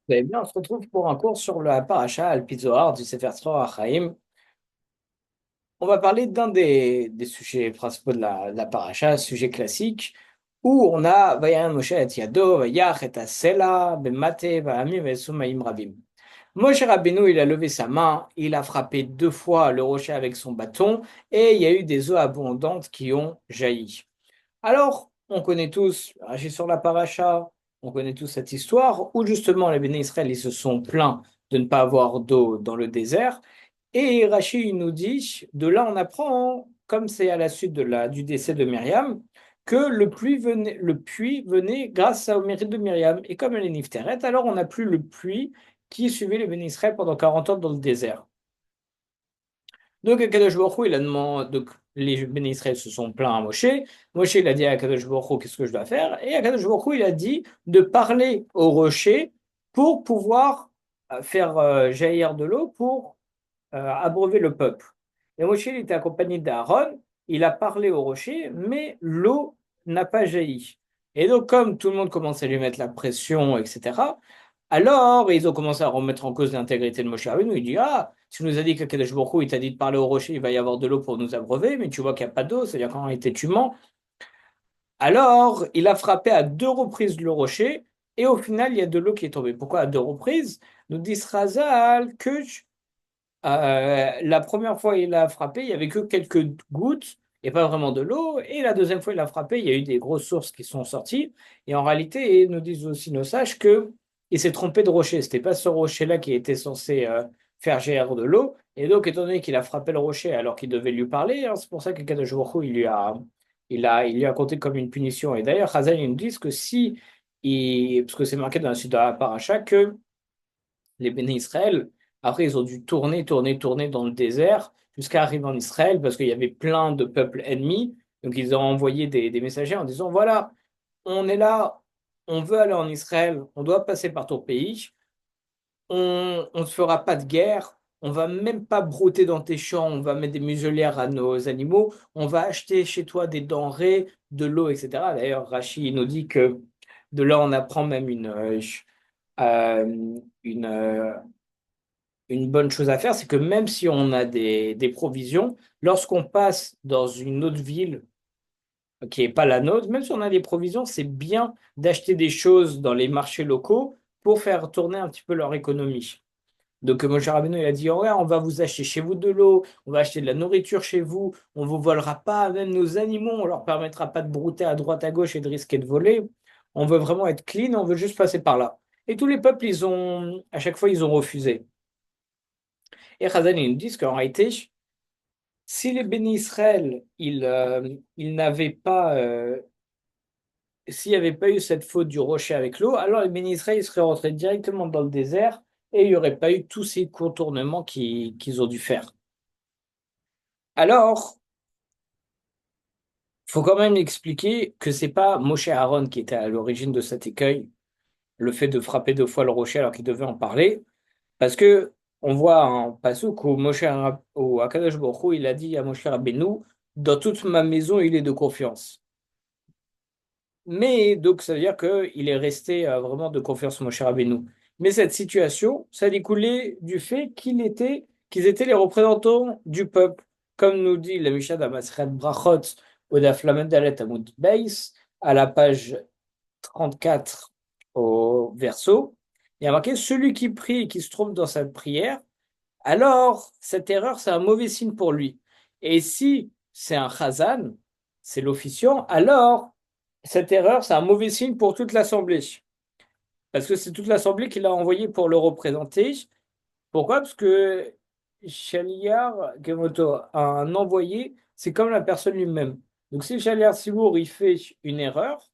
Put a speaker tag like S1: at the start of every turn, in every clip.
S1: Eh bien, on se retrouve pour un cours sur la paracha Al-Pizohar du Sefer Torah Chaim. On va parler d'un des sujets principaux de la paracha, sujet classique, où on a Vayam Moshe et Yado, Vayach et Asela, Bemate, Vayamim et Sumaim Rabim. Moshe Rabbeinu, il a levé sa main, il a frappé deux fois le rocher avec son bâton, et il y a eu des eaux abondantes qui ont jailli. Alors, on connaît tous, Rachid sur la paracha, on connaît tous cette histoire où justement les béné Israël ils se sont plaints de ne pas avoir d'eau dans le désert. Et Rachid il nous dit, de là on apprend, comme c'est à la suite du décès de Myriam, que le puits venait grâce au mérite de Myriam. Et comme elle est Nifteret, alors on n'a plus le puits qui suivait les béné Israël pendant 40 ans dans le désert. Donc, Akadosh Baruch Hu, il a demandé, donc, les béné Israël se sont plaints à Moshe. Moshe, il a dit à Akadosh Baruch Hu, qu'est-ce que je dois faire? Et Akadosh Baruch Hu, il a dit de parler au rocher pour pouvoir faire jaillir de l'eau pour abreuver le peuple. Et Moshe, il était accompagné d'Aaron. Il a parlé au rocher, mais l'eau n'a pas jailli. Et donc, comme tout le monde commençait à lui mettre la pression, etc., alors, ils ont commencé à remettre en cause l'intégrité de Moshe Rabbeinu. Il dit, ah, tu nous as dit qu'Akadosh Baruch Hu, il t'a dit de parler au rocher, il va y avoir de l'eau pour nous abreuver, mais tu vois qu'il n'y a pas d'eau, c'est-à-dire qu'en réalité, tu mens. Alors, il a frappé à deux reprises le rocher, et au final, il y a de l'eau qui est tombée. Pourquoi à deux reprises? Nous dit Razal que la première fois il a frappé, il y avait que quelques gouttes et pas vraiment de l'eau. Et la deuxième fois il a frappé, il y a eu des grosses sources qui sont sorties. Et en réalité, nous disent aussi nos sages que il s'est trompé de rocher. C'était pas ce rocher-là qui était censé faire jaillir de l'eau. Et donc, étant donné qu'il a frappé le rocher alors qu'il devait lui parler, hein, c'est pour ça que Kadosh Baruch Hu, il lui a compté comme une punition. Et d'ailleurs, Chazal, ils nous disent que parce que c'est marqué dans la suite de la paracha, que les béné Israël, après, ils ont dû tourner, tourner, tourner dans le désert jusqu'à arriver en Israël parce qu'il y avait plein de peuples ennemis. Donc, ils ont envoyé des messagers en disant, voilà, on est là, on veut aller en Israël, on doit passer par ton pays, on ne fera pas de guerre, on va même pas brouter dans tes champs, on va mettre des muselières à nos animaux, on va acheter chez toi des denrées, de l'eau, etc. D'ailleurs, Rachid nous dit que de là, on apprend même une, une bonne chose à faire, c'est que même si on a des provisions, lorsqu'on passe dans une autre ville qui n'est pas la nôtre, même si on a des provisions, c'est bien d'acheter des choses dans les marchés locaux pour faire tourner un petit peu leur économie. Donc, Moshe Rabbeinu, il a dit, ouais, on va vous acheter chez vous de l'eau, on va acheter de la nourriture chez vous, on ne vous volera pas, même nos animaux, on leur permettra pas de brouter à droite, à gauche et de risquer de voler. On veut vraiment être clean, on veut juste passer par là. Et tous les peuples, à chaque fois, ils ont refusé. Et Chazal, ils nous disent qu'en réalité, si les bénis Israël, ils n'avaient pas, s'il n'y avait pas eu cette faute du rocher avec l'eau, alors les bénis Israël, ils seraient rentrés directement dans le désert et il n'y aurait pas eu tous ces contournements qu'ils ont dû faire. Alors, il faut quand même expliquer que c'est pas Moshe Aaron qui était à l'origine de cet écueil, le fait de frapper deux fois le rocher alors qu'il devait en parler, parce que on voit en pasuk où où Akadosh Baruch Hu, il a dit à Moshe Rabbeinu, dans toute ma maison, il est de confiance. Mais donc, ça veut dire qu'il est resté vraiment de confiance, mon cher Rabbeinu. Mais cette situation, ça découlait du fait qu'ils étaient les représentants du peuple. Comme nous dit la Mishnah d'Amasret Brachot, au Daf Lamed Dalet Amud Beis, à la page 34 au verso, il y a marqué, celui qui prie et qui se trompe dans sa prière, alors cette erreur, c'est un mauvais signe pour lui. Et si c'est un chazan, c'est l'officiant, alors cette erreur, c'est un mauvais signe pour toute l'assemblée. Parce que c'est toute l'assemblée qui l'a envoyé pour le représenter. Pourquoi? Parce que Shaliar Gemoto, un envoyé, c'est comme la personne lui-même. Donc si Shaliar Simour, il fait une erreur,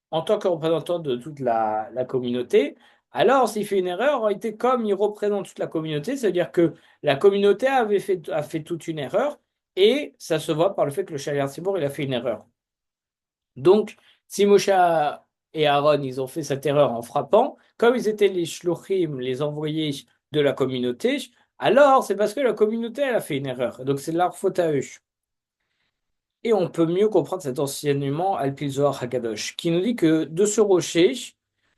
S1: en tant que représentant de toute la communauté, alors s'il fait une erreur, en réalité, comme il représente toute la communauté, c'est-à-dire que la communauté a fait toute une erreur, et ça se voit par le fait que le Shaliar Simour, il a fait une erreur. Donc, si Moshe et Aaron, ils ont fait cette erreur en frappant, comme ils étaient les shluchim, les envoyés de la communauté, alors c'est parce que la communauté, elle a fait une erreur. Donc, c'est leur faute à eux. Et on peut mieux comprendre cet enseignement Al-Pi Zohar Hakadosh, qui nous dit que de ce rocher,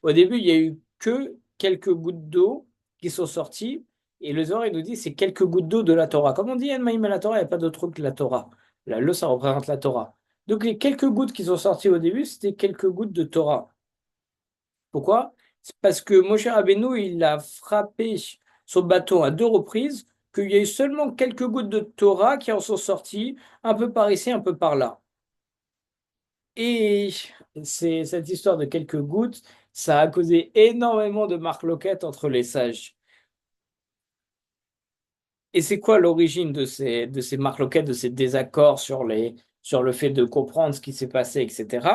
S1: au début, il y a eu que quelques gouttes d'eau qui sont sorties. Et le Zohar, il nous dit c'est quelques gouttes d'eau de la Torah. Comme on dit, El Maïm la Torah, il n'y a pas d'autre eau que la Torah. L'eau, ça représente la Torah. Donc les quelques gouttes qui sont sorties au début, c'était quelques gouttes de Torah. Pourquoi? C'est parce que Moshe Rabbeinu, il a frappé son bâton à deux reprises, qu'il y a eu seulement quelques gouttes de Torah qui en sont sorties, un peu par ici, un peu par là. Et c'est cette histoire de quelques gouttes, ça a causé énormément de marloquettes entre les sages. Et c'est quoi l'origine de ces marloquettes, de ces désaccords sur le fait de comprendre ce qui s'est passé, etc.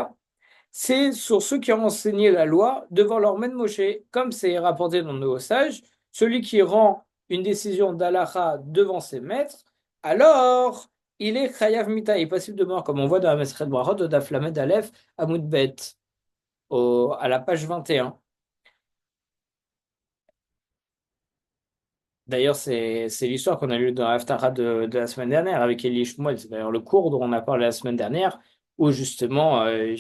S1: C'est sur ceux qui ont enseigné la loi devant leur maître Moshe, comme c'est rapporté dans nos sages, celui qui rend une décision d'Alaha devant ses maîtres, alors il est Chayav Mita, il est passible de mort, comme on voit dans la Mesret Brachot de Daf Lamed Aleph Amud Bet, à la page 21. D'ailleurs, c'est l'histoire qu'on a lue dans l'Haftara de la semaine dernière avec Elie Shmuel. C'est d'ailleurs le cours dont on a parlé la semaine dernière, où justement euh,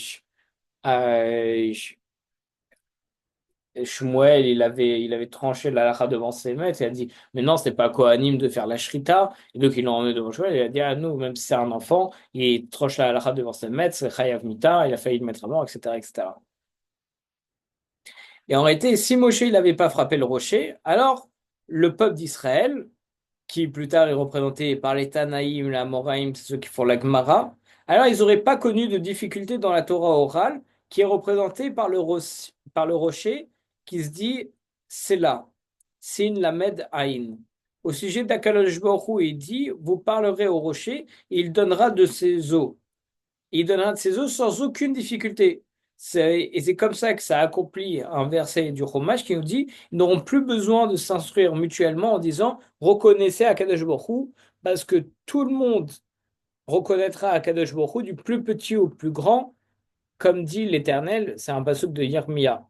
S1: Shmuel, il avait tranché la halakha devant ses maîtres et a dit, mais non, c'est pas Kohanim de faire la shrita. Et donc, ils l'ont emmené devant Shmuel et il a dit, ah, nous, même si c'est un enfant, il tranche la halakha devant ses maîtres, c'est Chayav Mita, il a failli le mettre à mort, etc., etc. Et en réalité, si Moshe, il n'avait pas frappé le rocher, alors le peuple d'Israël, qui plus tard est représenté par les Tanaïm, la Moraïm, c'est ceux qui font la Gemara, alors ils n'auraient pas connu de difficulté dans la Torah orale, qui est représentée par par le rocher qui se dit c'est là, Sin Lamed Aïn. Au sujet d'Akadosh Baruch Hu, il dit vous parlerez au rocher et il donnera de ses eaux. Il donnera de ses eaux sans aucune difficulté. Et c'est comme ça que ça accomplit un verset du Chumash qui nous dit ils n'auront plus besoin de s'instruire mutuellement en disant reconnaissez Akadosh Baruch Hu, parce que tout le monde reconnaîtra Akadosh Baruch Hu du plus petit au plus grand, comme dit l'Éternel, c'est un pasuk de Yirmiyah.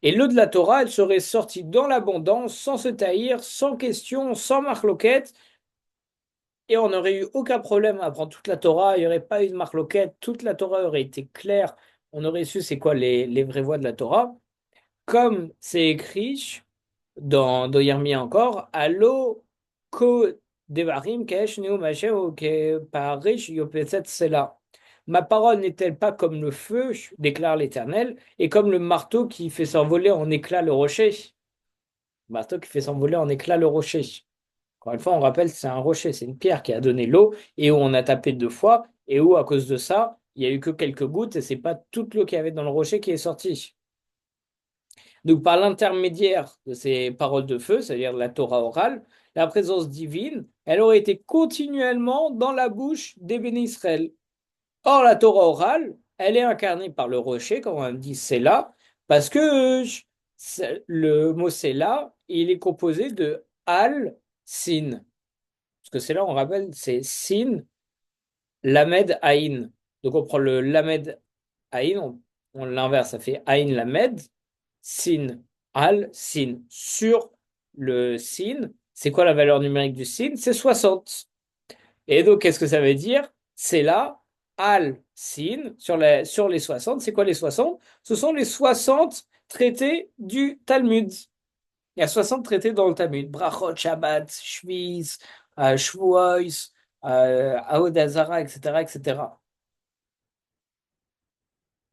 S1: Et l'eau de la Torah, elle serait sortie dans l'abondance, sans se taillir, sans question, sans marloquette, et on n'aurait eu aucun problème à apprendre toute la Torah, il n'y aurait pas eu de marloquette, toute la Torah aurait été claire, on aurait su c'est quoi les vraies voies de la Torah, comme c'est écrit dans Yermia encore, Allo ko devarim kesh neu mashe ou ke parish yopetzet sela. Ma parole n'est-elle pas comme le feu, déclare l'Éternel, et comme le marteau qui fait s'envoler en éclats le rocher? Marteau qui fait s'envoler en éclats le rocher. Encore une fois, on rappelle que c'est un rocher, c'est une pierre qui a donné l'eau et où on a tapé deux fois et où, à cause de ça, il n'y a eu que quelques gouttes et c'est pas toute l'eau qu'il y avait dans le rocher qui est sortie. Donc, par l'intermédiaire de ces paroles de feu, c'est-à-dire de la Torah orale, la présence divine, elle aurait été continuellement dans la bouche des bénis Israël. Or, la Torah orale, elle est incarnée par le rocher, comme on dit, c'est là, parce que le mot c'est là, il est composé de al, sin. Parce que c'est là, on rappelle, c'est sin, lamed, aïn. Donc, on prend le lamed, aïn, on l'inverse, ça fait aïn, lamed, sin, al, sin. Sur le sin, c'est quoi la valeur numérique du sin? C'est 60. Et donc, qu'est-ce que ça veut dire? C'est là, al, sin, sur les 60. C'est quoi les 60? Ce sont les 60 traités du Talmud. Il y a 60 traités dans le Talmud. Brachot, Shabbat, Shviz, Shavuos, Avodah Zarah, etc., etc.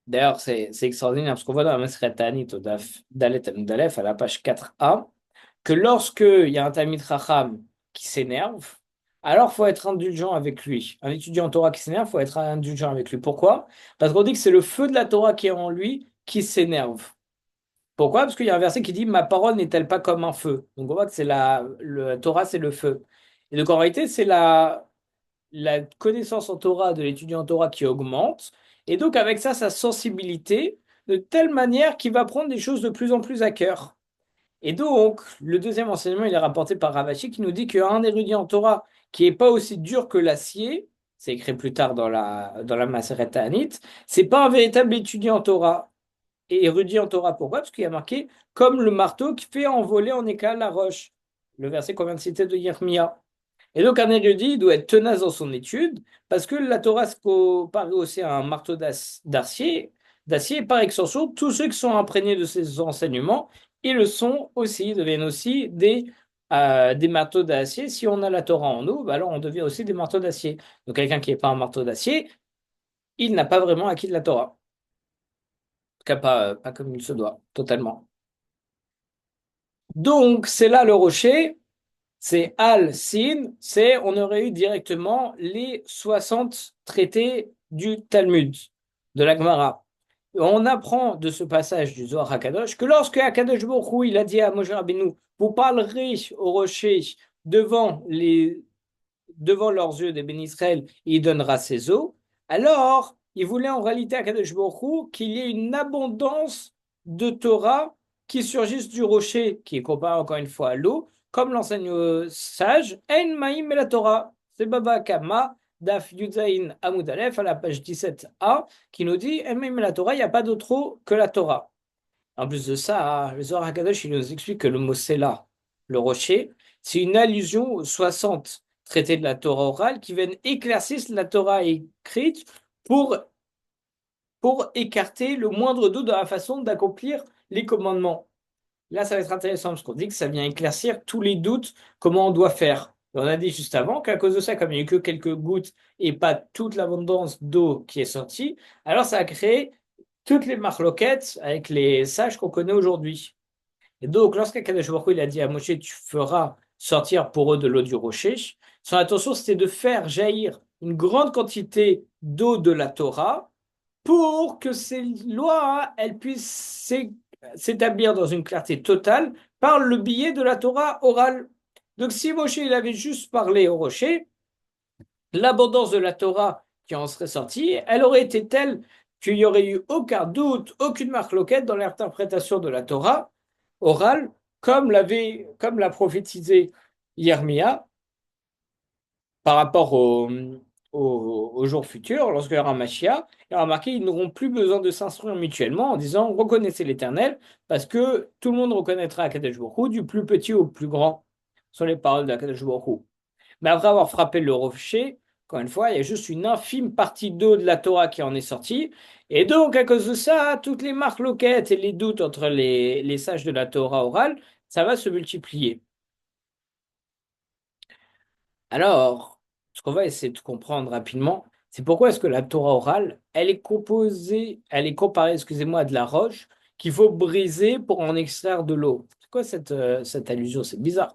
S1: D'ailleurs, c'est extraordinaire parce qu'on voit dans la Maseret Ta'anit, au Daf Dalet Amud Aleph, à la page 4a, que lorsque il y a un Talmid Chacham qui s'énerve, alors il faut être indulgent avec lui. Un étudiant en Torah qui s'énerve, il faut être indulgent avec lui. Pourquoi? Parce qu'on dit que c'est le feu de la Torah qui est en lui qui s'énerve. Pourquoi? Parce qu'il y a un verset qui dit ma parole n'est-elle pas comme un feu? Donc on voit que c'est la Torah, c'est le feu. Et donc en réalité, c'est la connaissance en Torah de l'étudiant en Torah qui augmente. Et donc avec ça, sa sensibilité, de telle manière qu'il va prendre des choses de plus en plus à cœur. Et donc, le deuxième enseignement, il est rapporté par Ravashi qui nous dit qu'un érudit en Torah qui n'est pas aussi dur que l'acier, c'est écrit plus tard dans la Maseret Ta'anit, c'est pas un véritable étudiant en Torah et érudit en Torah. Pourquoi? Parce qu'il y a marqué comme le marteau qui fait envoler en éclats la roche. Le verset qu'on vient de citer de Yermia. Et donc un érudit il doit être tenace dans son étude parce que la Torah se compare aussi à un marteau d'acier. d'acier. Et par extension, tous ceux qui sont imprégnés de ces enseignements, ils le sont aussi, ils deviennent aussi des marteaux d'acier. Si on a la Torah en nous, bah alors on devient aussi des marteaux d'acier. Donc quelqu'un qui n'est pas un marteau d'acier, il n'a pas vraiment acquis de la Torah. En tout cas, pas comme il se doit, totalement. Donc, c'est là le rocher. C'est Al-Sin, c'est on aurait eu directement les 60 traités du Talmud, de la Gemara. On apprend de ce passage du Zohar HaKadosh que lorsque HaKadosh Baruch Hu, il a dit à Moshe Rabbeinu, vous parlerez au rocher devant devant leurs yeux des bénis Israël, et il donnera ses eaux. Alors, il voulait en réalité à Kadosh Baruch Hu qu'il y ait une abondance de Torah qui surgisse du rocher, qui est comparé encore une fois à l'eau, comme l'enseigne sage, En Maïm et la Torah. C'est Baba Kama, Daf Yudzaïn Amud Aleph, à la page 17a, qui nous dit En Maïm et la Torah, il n'y a pas d'autre eau que la Torah. En plus de ça, le Zohar HaKadosh, il nous explique que le mot Séla, le rocher, c'est une allusion aux 60 traités de la Torah orale qui viennent éclaircir la Torah écrite pour, pour écarter le moindre doute dans la façon d'accomplir les commandements. Là, ça va être intéressant parce qu'on dit que ça vient éclaircir tous les doutes, comment on doit faire. On a dit juste avant qu'à cause de ça, comme il n'y a eu que quelques gouttes et pas toute l'abondance d'eau qui est sortie, alors ça a créé toutes les marloquettes avec les sages qu'on connaît aujourd'hui. Et donc, lorsqu'Akadosh Baruch Hu, il a dit à Moshe, tu feras sortir pour eux de l'eau du rocher, son intention, c'était de faire jaillir une grande quantité d'eau de la Torah pour que ces lois, elles puissent s'établir dans une clarté totale par le biais de la Torah orale. Donc, si Moshe, il avait juste parlé au rocher, l'abondance de la Torah qui en serait sortie, elle aurait été telle qu'il n'y aurait eu aucun doute, aucune marque loquette dans l'interprétation de la Torah orale, comme l'a prophétisé Yermia par rapport au jour futur, lorsqu'il y aura Mashiach, il y aura marqué, ils n'auront plus besoin de s'instruire mutuellement en disant, reconnaissez l'Éternel, parce que tout le monde reconnaîtra Akadosh Baruch Hu, du plus petit au plus grand, ce sont les paroles d'Akadosh Baruch Hu. Mais après avoir frappé le rocher, encore une fois, il y a juste une infime partie d'eau de la Torah qui en est sortie. Et donc, à cause de ça, toutes les marques loquettes et les doutes entre les sages de la Torah orale, ça va se multiplier. Alors, ce qu'on va essayer de comprendre rapidement, c'est pourquoi est-ce que la Torah orale, elle est comparée, excusez-moi, à de la roche qu'il faut briser pour en extraire de l'eau. C'est quoi cette allusion? C'est bizarre.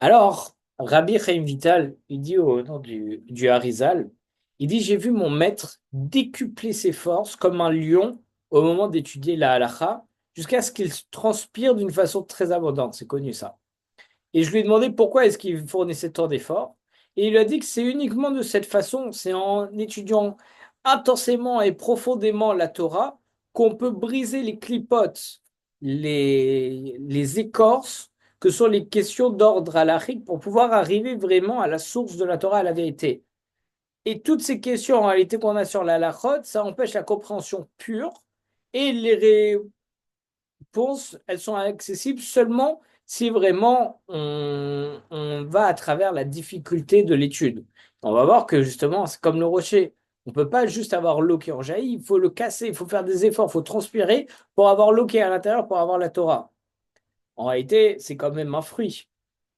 S1: Alors, Rabbi Chaim Vital, il dit au nom du Harizal, il dit, j'ai vu mon maître décupler ses forces comme un lion au moment d'étudier la halakha, jusqu'à ce qu'il transpire d'une façon très abondante. C'est connu ça. Et je lui ai demandé pourquoi est-ce qu'il fournissait tant d'efforts. Et il a dit que c'est uniquement de cette façon, c'est en étudiant intensément et profondément la Torah qu'on peut briser les clipotes, les écorces, que sont les questions d'ordre halachique pour pouvoir arriver vraiment à la source de la Torah, à la vérité. Et toutes ces questions en réalité qu'on a sur la halachot, ça empêche la compréhension pure et les réponses, elles sont accessibles seulement si vraiment on va à travers la difficulté de l'étude. On va voir que justement, c'est comme le rocher. On ne peut pas juste avoir l'eau qui en jaillit, il faut le casser, il faut faire des efforts, il faut transpirer pour avoir l'eau qui est à l'intérieur, pour avoir la Torah. En réalité, c'est quand même un fruit.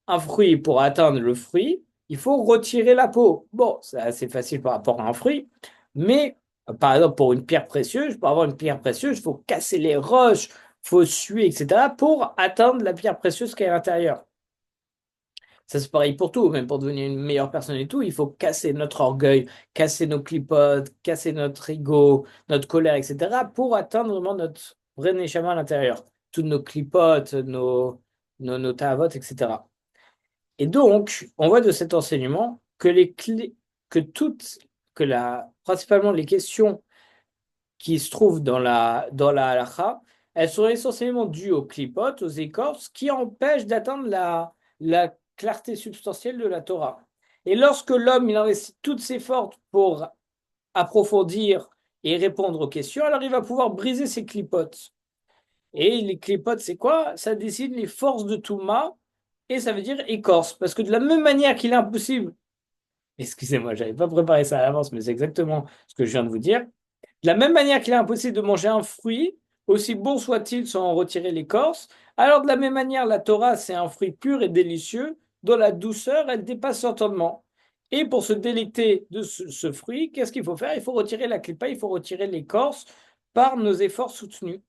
S1: Un fruit, pour atteindre le fruit, il faut retirer la peau. Bon, c'est assez facile par rapport à un fruit, mais par exemple, pour une pierre précieuse, pour avoir une pierre précieuse, il faut casser les roches, il faut suer, etc., pour atteindre la pierre précieuse qui est à l'intérieur. Ça, c'est pareil pour tout, même pour devenir une meilleure personne et tout, il faut casser notre orgueil, casser nos clipotes, casser notre ego, notre colère, etc., pour atteindre vraiment notre vrai neshama à l'intérieur. Toutes nos clipotes, nos tavotes, etc. Et donc, on voit de cet enseignement que les clés, que toutes, que principalement les questions qui se trouvent dans la halakha, elles sont essentiellement dues aux clipotes, aux écorces, qui empêchent d'atteindre la clarté substantielle de la Torah. Et lorsque l'homme il investit toutes ses forces pour approfondir et répondre aux questions, alors il va pouvoir briser ses clipotes. Et les clipotes, c'est quoi? Ça décide les forces de Touma, et ça veut dire écorce. Parce que de la même manière qu'il est impossible, excusez-moi, j'avais pas préparé ça à l'avance, mais c'est exactement ce que je viens de vous dire. De la même manière qu'il est impossible de manger un fruit, aussi bon soit-il sans en retirer l'écorce, alors de la même manière, la Torah, c'est un fruit pur et délicieux, dont la douceur, elle dépasse l'entendement. Et pour se délecter de ce fruit, qu'est-ce qu'il faut faire? Il faut retirer la clipa, il faut retirer l'écorce par nos efforts soutenus.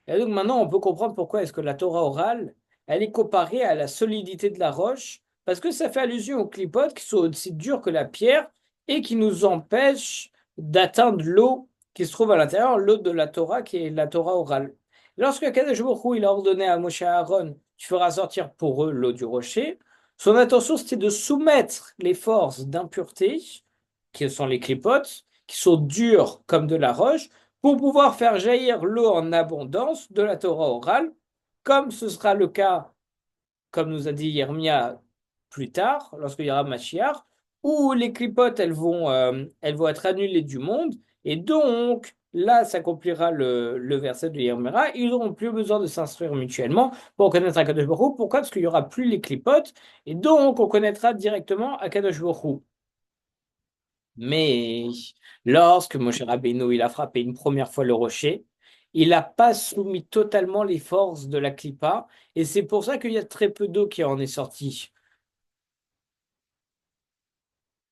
S1: Et donc maintenant, on peut comprendre pourquoi est-ce que la Torah orale, elle est comparée à la solidité de la roche, parce que ça fait allusion aux clipotes qui sont aussi durs que la pierre et qui nous empêchent d'atteindre l'eau qui se trouve à l'intérieur, l'eau de la Torah qui est la Torah orale. Lorsque Kadosh Baruch Hu, il a ordonné à Moshe et à Aaron, tu feras sortir pour eux l'eau du rocher, son intention c'était de soumettre les forces d'impureté, qui sont les clipotes, qui sont dures comme de la roche, pour pouvoir faire jaillir l'eau en abondance de la Torah orale, comme ce sera le cas, comme nous a dit Yermia plus tard, lorsqu'il y aura Mashiach, où les clipotes, elles vont être annulées du monde, et donc, là s'accomplira le verset de Yermia, ils n'auront plus besoin de s'instruire mutuellement pour connaître Akadosh Baruch Hu. Pourquoi? Parce qu'il n'y aura plus les clipotes, et donc on connaîtra directement Akadosh Baruch Hu. Mais lorsque Moshe Rabbeinu il a frappé une première fois le rocher, il n'a pas soumis totalement les forces de la clipa, et c'est pour ça qu'il y a très peu d'eau qui en est sortie.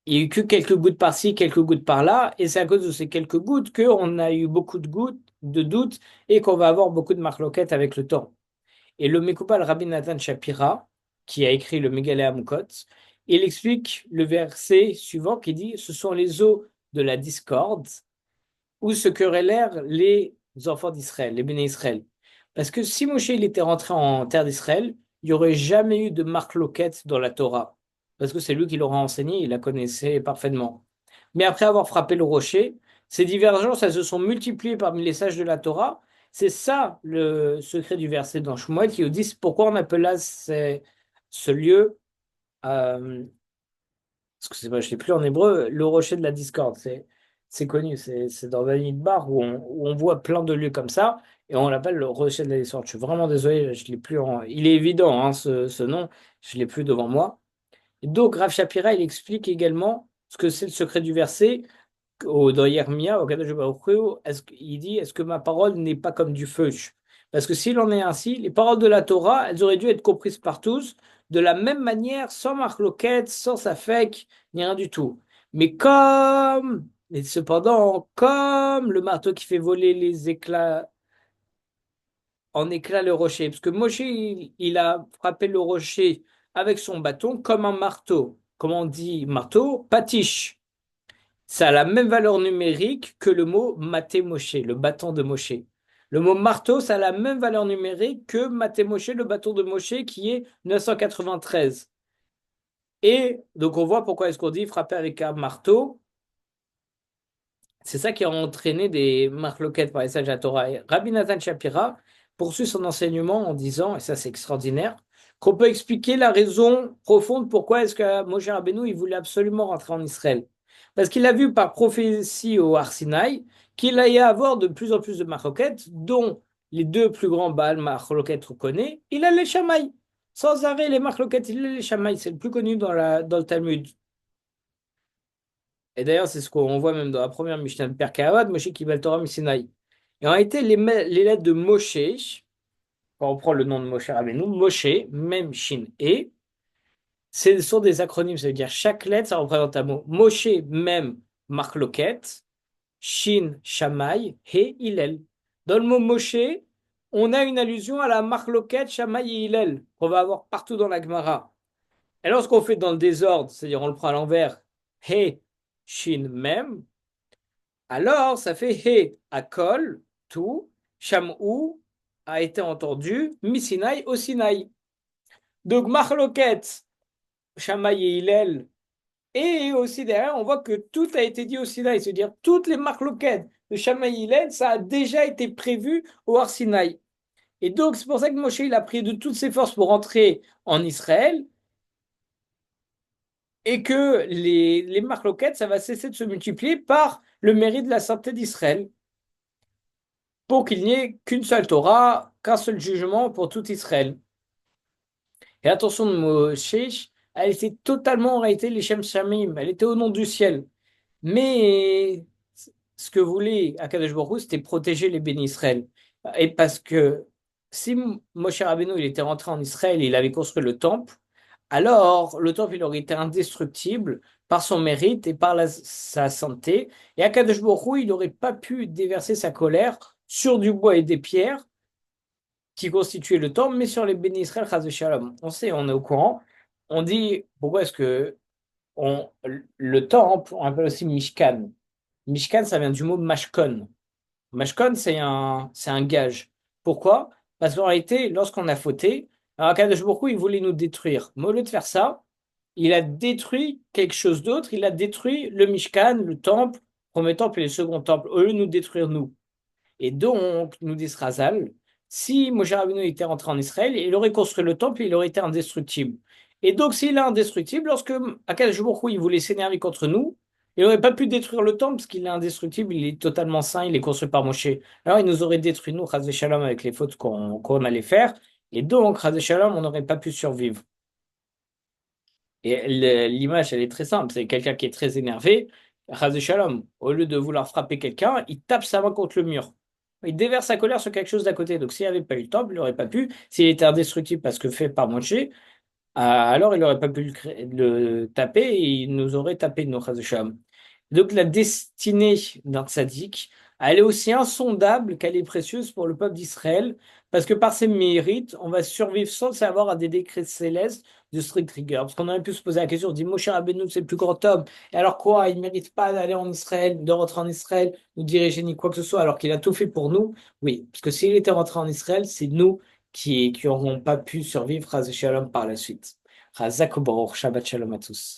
S1: Il n'y a eu que quelques gouttes par-ci, quelques gouttes par-là, et c'est à cause de ces quelques gouttes qu'on a eu beaucoup de doutes, et qu'on va avoir beaucoup de marloquettes avec le temps. Et le Mekoupa, Rabbi Nathan Shapira, qui a écrit le Megale Amukot, il explique le verset suivant qui dit: ce sont les eaux de la discorde où se querellèrent les enfants d'Israël, les béné Israël. Parce que si Moshe il était rentré en terre d'Israël, il n'y aurait jamais eu de marque loquette dans la Torah. Parce que c'est lui qui l'aura enseigné, il la connaissait parfaitement. Mais après avoir frappé le rocher, ces divergences, elles se sont multipliées parmi les sages de la Torah. C'est ça le secret du verset dans Shmuel qui nous dit pourquoi on appela ce lieu euh, parce que c'est pas, je sais plus en hébreu, le rocher de la discorde, c'est connu, c'est dans Bamidbar où on voit plein de lieux comme ça et on l'appelle le rocher de la discorde. Je suis vraiment désolé, je l'ai plus il est évident hein, ce nom, je l'ai plus devant moi. Et donc Rav Shapira, il explique également ce que c'est le secret du verset dans Yermia, au Kadosh Baruch Hu, il dit, est-ce que ma parole n'est pas comme du feu? Parce que s'il en est ainsi, les paroles de la Torah, elles auraient dû être comprises par tous, de la même manière, sans marloquette, sans safek, ni rien du tout. Mais et cependant, comme le marteau qui fait voler les éclats, en éclats le rocher, parce que Moshe, il a frappé le rocher avec son bâton comme un marteau. Comment on dit marteau? Patiche. Ça a la même valeur numérique que le mot maté Moshe, le bâton de Moshe. Le mot marteau, ça a la même valeur numérique que maté Moshe, le bâton de Moshe, qui est 993. Et donc on voit pourquoi est-ce qu'on dit frapper avec un marteau. C'est ça qui a entraîné des marloquettes par les sages de la Torah. Et Rabbi Nathan Shapira poursuit son enseignement en disant, et ça c'est extraordinaire, qu'on peut expliquer la raison profonde pourquoi est-ce que Moshe Rabbeinu il voulait absolument rentrer en Israël. Parce qu'il a vu par prophétie au Har Sinaï qu'il allait y avoir de plus en plus de marloquettes, dont les deux plus grands Baal marloquettes qu'on connaît, il a les Shamaï. Sans arrêt, les marloquettes, il a les Shamaï. C'est le plus connu dans le Talmud. Et d'ailleurs, c'est ce qu'on voit même dans la première Mishnah de Pirkei Avot, Moshe qui le Torah Missinaï. Et en réalité, les lettres de Moshe, quand on prend le nom de Moshe Rabbeinu, Moshe, même Shin et, ce sont des acronymes, ça veut dire chaque lettre, ça représente un mot. Moshe, même Mark Loket, Shin, Shammai, He, Hillel. Dans le mot Moshe, on a une allusion à la Mark Loket, Shammai et Hillel, qu'on va avoir partout dans la Gemara. Et lorsqu'on fait dans le désordre, c'est-à-dire on le prend à l'envers, He, Shin, même, alors, ça fait He, Akol, tout, Shamou a été entendu, Misinaï au Sinaï. Donc, Marloket, Shammai et Hillel, et aussi derrière, on voit que tout a été dit au Sinaï, c'est-à-dire toutes les Marloket de Shammai et Hillel, ça a déjà été prévu au Har Sinaï. Et donc, c'est pour ça que Moshe, il a pris de toutes ses forces pour entrer en Israël, et que les Marloket, ça va cesser de se multiplier par le mérite de la sainteté d'Israël, pour qu'il n'y ait qu'une seule Torah, qu'un seul jugement pour tout Israël. Et attention de Moshe, elle était totalement en réalité les Shem Shamim, elle était au nom du ciel. Mais ce que voulait Akadosh Baruch Hu, c'était protéger les bénis Israël. Et parce que si Moshe Rabbeinu il était rentré en Israël et il avait construit le temple, alors le temple il aurait été indestructible par son mérite et par sa santé. Et Akadosh Baruch Hu, il n'aurait pas pu déverser sa colère sur du bois et des pierres qui constituaient le temple, mais sur les bénis Israël, chas v'shalom. On sait, on est au courant. On dit, pourquoi est-ce que le temple, on appelle aussi Mishkan. Mishkan, ça vient du mot mashkon. Mashkon, c'est un gage. Pourquoi? Parce qu'en réalité, lorsqu'on a fauté, alors Akadosh Baruch Hu, il voulait nous détruire. Mais au lieu de faire ça, il a détruit quelque chose d'autre. Il a détruit le Mishkan, le temple, premier temple et le second temple, au lieu de nous détruire nous. Et donc, nous dit Srazal, si Moshe Rabbeinu était rentré en Israël, il aurait construit le temple et il aurait été indestructible. Et donc, s'il est indestructible, lorsque Akadosh Baruch Hu, il voulait s'énerver contre nous, il n'aurait pas pu détruire le temple parce qu'il est indestructible, il est totalement saint, il est construit par Moshe. Alors, il nous aurait détruit, nous, Chas Shalom, avec les fautes qu'on allait faire. Et donc, Chas Shalom, on n'aurait pas pu survivre. Et l'image, elle est très simple. C'est quelqu'un qui est très énervé. Chas Shalom, au lieu de vouloir frapper quelqu'un, il tape sa main contre le mur. Il déverse sa colère sur quelque chose d'à côté. Donc, s'il n'y avait pas eu le temple, il n'aurait pas pu. S'il était indestructible parce que fait par Moshe, alors il n'aurait pas pu le taper et il nous aurait tapé, nous, chas v'shalom. Donc, la destinée d'un tzaddik, elle est aussi insondable qu'elle est précieuse pour le peuple d'Israël, parce que par ses mérites, on va survivre sans le savoir à des décrets célestes de strict rigueur. Parce qu'on aurait pu se poser la question, on dit Moshe Rabbeinu, c'est le plus grand homme, et alors quoi, il ne mérite pas d'aller en Israël, de rentrer en Israël, nous diriger ni quoi que ce soit, alors qu'il a tout fait pour nous. Oui, parce que s'il était rentré en Israël, c'est nous qui n'auront pas pu survivre, chas v'shalom, par la suite. Chazak ou Baruch, Shabbat Shalom à tous.